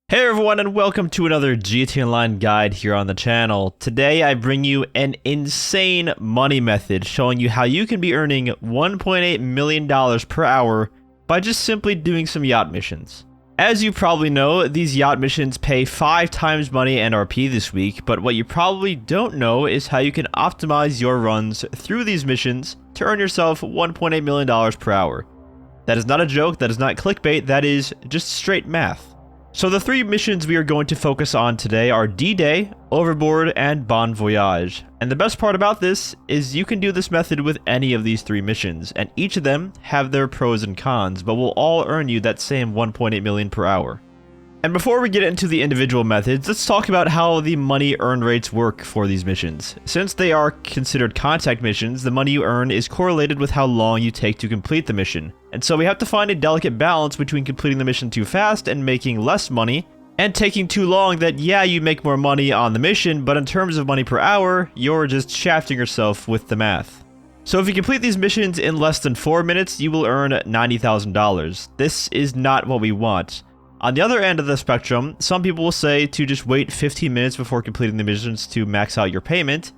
Hey everyone, and welcome to another GTA Online guide here on the channel. Today I bring you an insane money method showing you how you can be earning $1.8 million per hour by just simply doing some yacht missions. As you probably know, these yacht missions pay 5 times money and RP this week, but what you probably don't know is how you can optimize your runs through these missions to earn yourself $1.8 million per hour. That is not a joke, that is not clickbait, that is just straight math. So the 3 missions we are going to focus on today are D-Day, Overboard, and Bon Voyage. And the best part about this is you can do this method with any of these 3 missions, and each of them have their pros and cons, but will all earn you that same 1.8 million per hour. And before we get into the individual methods, let's talk about how the money earn rates work for these missions. Since they are considered contact missions, the money you earn is correlated with how long you take to complete the mission. And so we have to find a delicate balance between completing the mission too fast and making less money, and taking too long that, yeah, you make more money on the mission, but in terms of money per hour, you're just shafting yourself with the math. So if you complete these missions in less than 4 minutes, you will earn $90,000. This is not what we want. On the other end of the spectrum, some people will say to just wait 15 minutes before completing the missions to max out your payment.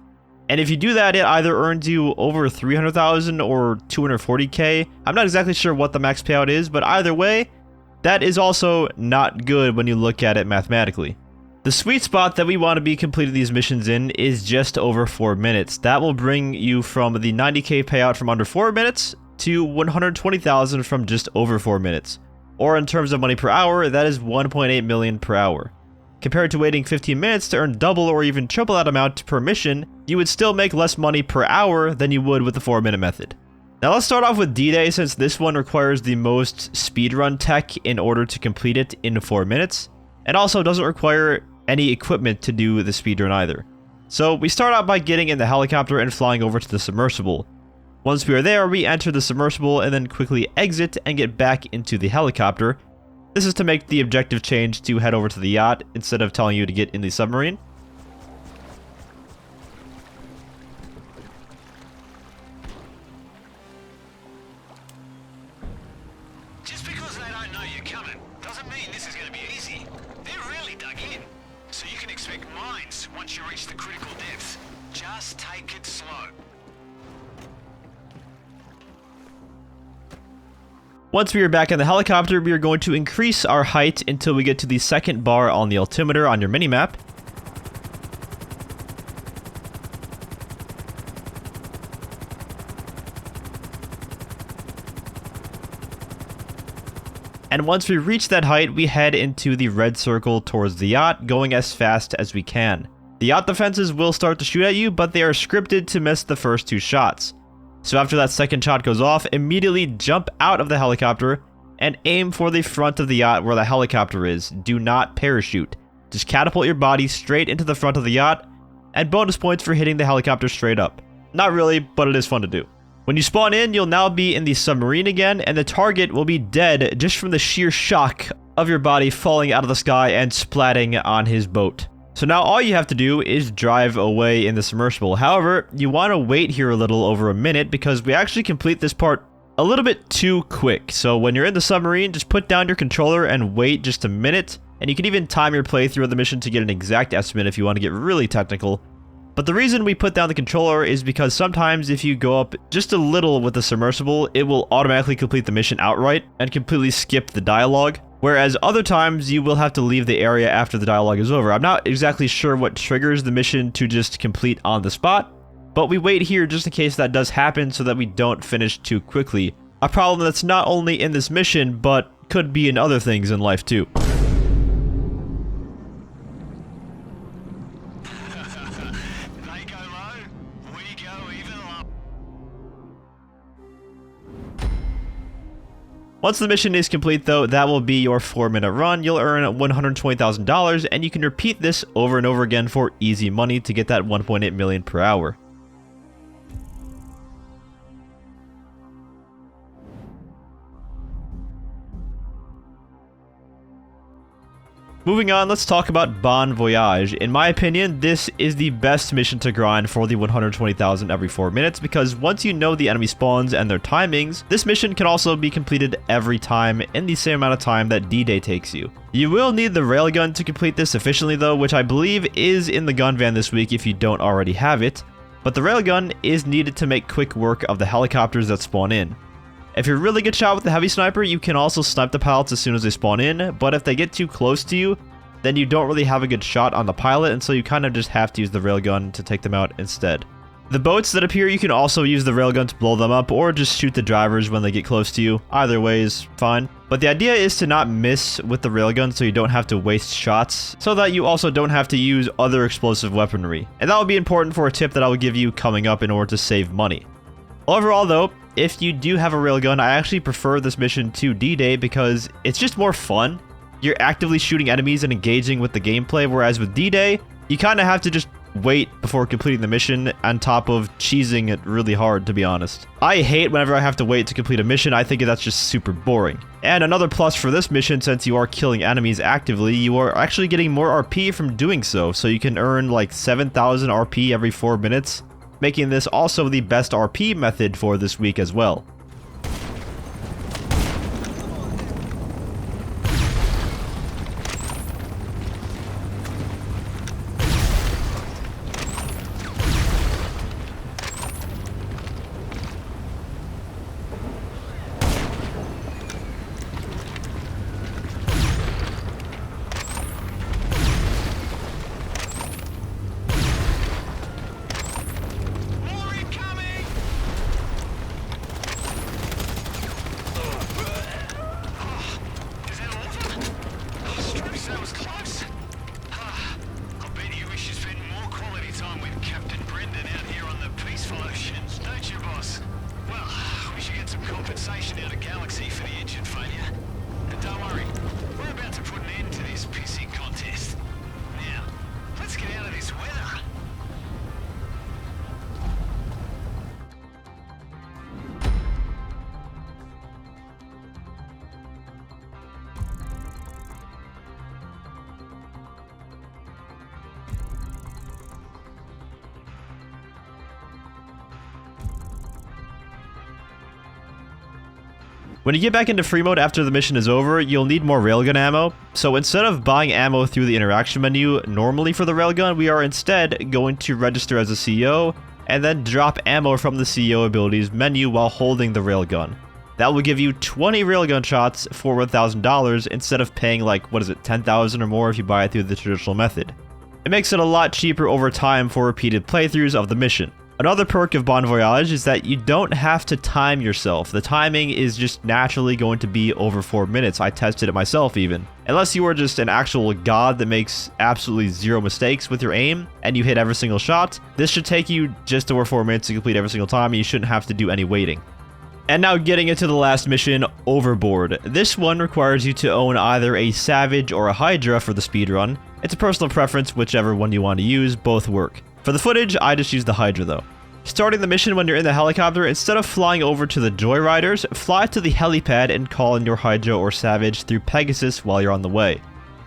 And if you do that, it either earns you over $300,000 or $240K. I'm not exactly sure what the max payout is, but either way, that is also not good when you look at it mathematically. The sweet spot that we want to be completing these missions in is just over 4 minutes. That will bring you from the 90K payout from under 4 minutes to $120,000 from just over 4 minutes. Or in terms of money per hour, that is 1.8 million per hour. Compared to waiting 15 minutes to earn double or even triple that amount per mission, you would still make less money per hour than you would with the 4-minute method. Now let's start off with D-Day, since this one requires the most speedrun tech in order to complete it in 4 minutes, and also doesn't require any equipment to do the speedrun either. So we start out by getting in the helicopter and flying over to the submersible. Once we are there, we enter the submersible and then quickly exit and get back into the helicopter. This is to make the objective change to head over to the yacht instead of telling you to get in the submarine. Just because they don't know you're coming doesn't mean this is going to be easy. They're really dug in, so you can expect mines once you reach the critical depth. Just take it slow. Once we are back in the helicopter, we are going to increase our height until we get to the second bar on the altimeter on your minimap. And once we reach that height, we head into the red circle towards the yacht, going as fast as we can. The yacht defenses will start to shoot at you, but they are scripted to miss the first 2 shots. So after that second shot goes off, immediately jump out of the helicopter and aim for the front of the yacht where the helicopter is. Do not parachute. Just catapult your body straight into the front of the yacht, and bonus points for hitting the helicopter straight up. Not really, but it is fun to do. When you spawn in, you'll now be in the submarine again, and the target will be dead just from the sheer shock of your body falling out of the sky and splatting on his boat. So now all you have to do is drive away in the submersible. However, you want to wait here a little over a minute because we actually complete this part a little bit too quick. So when you're in the submarine, just put down your controller and wait just a minute. And you can even time your playthrough of the mission to get an exact estimate if you want to get really technical. But the reason we put down the controller is because sometimes if you go up just a little with the submersible, it will automatically complete the mission outright and completely skip the dialogue. Whereas other times you will have to leave the area after the dialogue is over. I'm not exactly sure what triggers the mission to just complete on the spot, but we wait here just in case that does happen so that we don't finish too quickly. A problem that's not only in this mission, but could be in other things in life too. They go low, we go even lower. Once the mission is complete though, that will be your 4-minute run. You'll earn $120,000 and you can repeat this over and over again for easy money to get that 1.8 million per hour. Moving on, let's talk about Bon Voyage. In my opinion, this is the best mission to grind for the 120,000 every 4 minutes because once you know the enemy spawns and their timings, this mission can also be completed every time in the same amount of time that D-Day takes you. You will need the railgun to complete this efficiently though, which I believe is in the gun van this week if you don't already have it, but the railgun is needed to make quick work of the helicopters that spawn in. If you're a really good shot with the heavy sniper, you can also snipe the pilots as soon as they spawn in, but if they get too close to you, then you don't really have a good shot on the pilot, and so you kind of just have to use the railgun to take them out instead. The boats that appear, you can also use the railgun to blow them up, or just shoot the drivers when they get close to you. Either way is fine. But the idea is to not miss with the railgun so you don't have to waste shots, so that you also don't have to use other explosive weaponry. And that will be important for a tip that I will give you coming up in order to save money. Overall though, if you do have a railgun, I actually prefer this mission to D-Day because it's just more fun. You're actively shooting enemies and engaging with the gameplay, whereas with D-Day, you kind of have to just wait before completing the mission on top of cheesing it really hard, to be honest. I hate whenever I have to wait to complete a mission. I think that's just super boring. And another plus for this mission, since you are killing enemies actively, you are actually getting more RP from doing so you can earn like 7,000 RP every 4 minutes, making this also the best RP method for this week as well. When you get back into free mode after the mission is over, you'll need more railgun ammo. So instead of buying ammo through the interaction menu normally for the railgun, we are instead going to register as a CEO and then drop ammo from the CEO abilities menu while holding the railgun. That will give you 20 railgun shots for $1,000 instead of paying like, what is it, 10,000 or more if you buy it through the traditional method. It makes it a lot cheaper over time for repeated playthroughs of the mission. Another perk of Bon Voyage is that you don't have to time yourself. The timing is just naturally going to be over 4 minutes. I tested it myself even. Unless you are just an actual god that makes absolutely zero mistakes with your aim and you hit every single shot, this should take you just over 4 minutes to complete every single time and you shouldn't have to do any waiting. And now getting into the last mission, Overboard. This one requires you to own either a Savage or a Hydra for the speedrun. It's a personal preference, whichever one you want to use, both work. For the footage, I just use the Hydra though. Starting the mission when you're in the helicopter, instead of flying over to the Joyriders, fly to the helipad and call in your Hydra or Savage through Pegasus while you're on the way.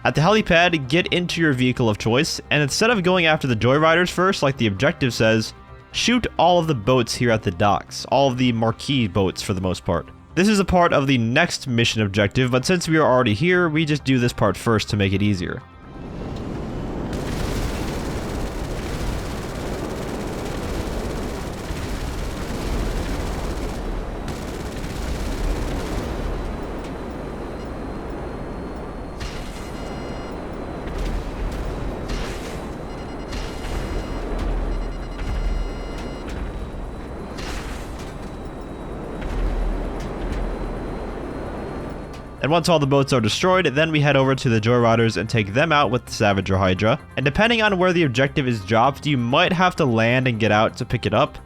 At the helipad, get into your vehicle of choice, and instead of going after the Joyriders first like the objective says, shoot all of the boats here at the docks, all of the marquee boats for the most part. This is a part of the next mission objective, but since we are already here, we just do this part first to make it easier. And once all the boats are destroyed, then we head over to the Joyriders and take them out with the Savage or Hydra. And depending on where the objective is dropped, you might have to land and get out to pick it up.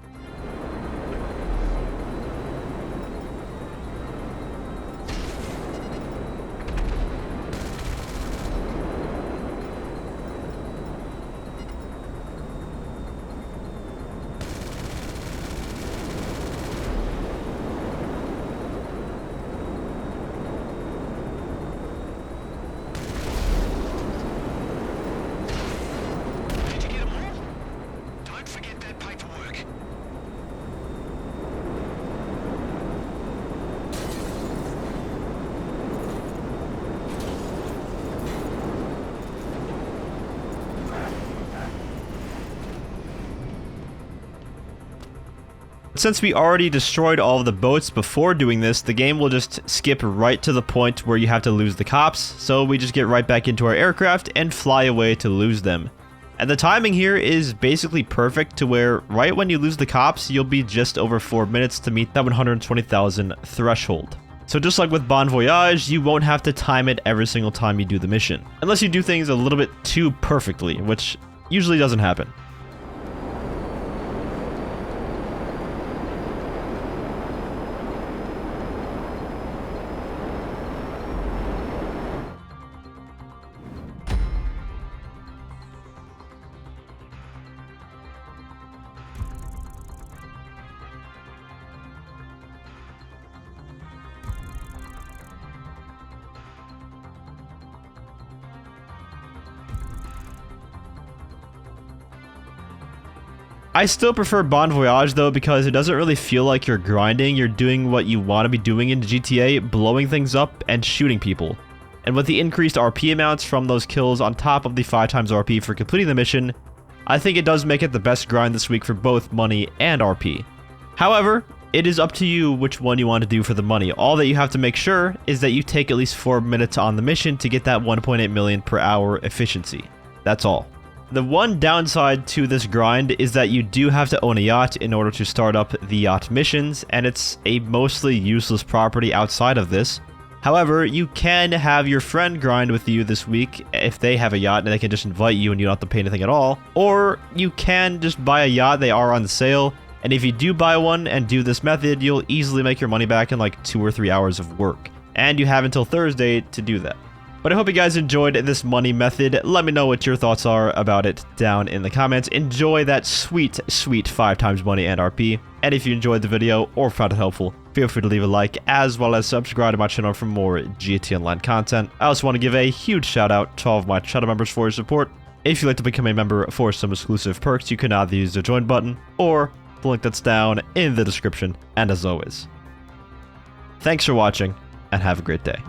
Since we already destroyed all of the boats before doing this, the game will just skip right to the point where you have to lose the cops, so we just get right back into our aircraft and fly away to lose them. And the timing here is basically perfect to where right when you lose the cops, you'll be just over 4 minutes to meet that 120,000 threshold. So just like with Bon Voyage, you won't have to time it every single time you do the mission, unless you do things a little bit too perfectly, which usually doesn't happen. I still prefer Bon Voyage though, because it doesn't really feel like you're grinding. You're doing what you want to be doing in GTA, blowing things up and shooting people. And with the increased RP amounts from those kills on top of the 5 times RP for completing the mission, I think it does make it the best grind this week for both money and RP. However, it is up to you which one you want to do for the money. All that you have to make sure is that you take at least 4 minutes on the mission to get that 1.8 million per hour efficiency. That's all. The one downside to this grind is that you do have to own a yacht in order to start up the yacht missions, and it's a mostly useless property outside of this. However, you can have your friend grind with you this week if they have a yacht and they can just invite you and you don't have to pay anything at all. Or you can just buy a yacht, they are on sale, and if you do buy one and do this method, you'll easily make your money back in like 2 or 3 hours of work. And you have until Thursday to do that. But I hope you guys enjoyed this money method. Let me know what your thoughts are about it down in the comments. Enjoy that sweet, sweet 5 times money and RP. And if you enjoyed the video or found it helpful, feel free to leave a like as well as subscribe to my channel for more GTA Online content. I also want to give a huge shout out to all of my channel members for your support. If you'd like to become a member for some exclusive perks, you can either use the join button or the link that's down in the description. And as always, thanks for watching and have a great day.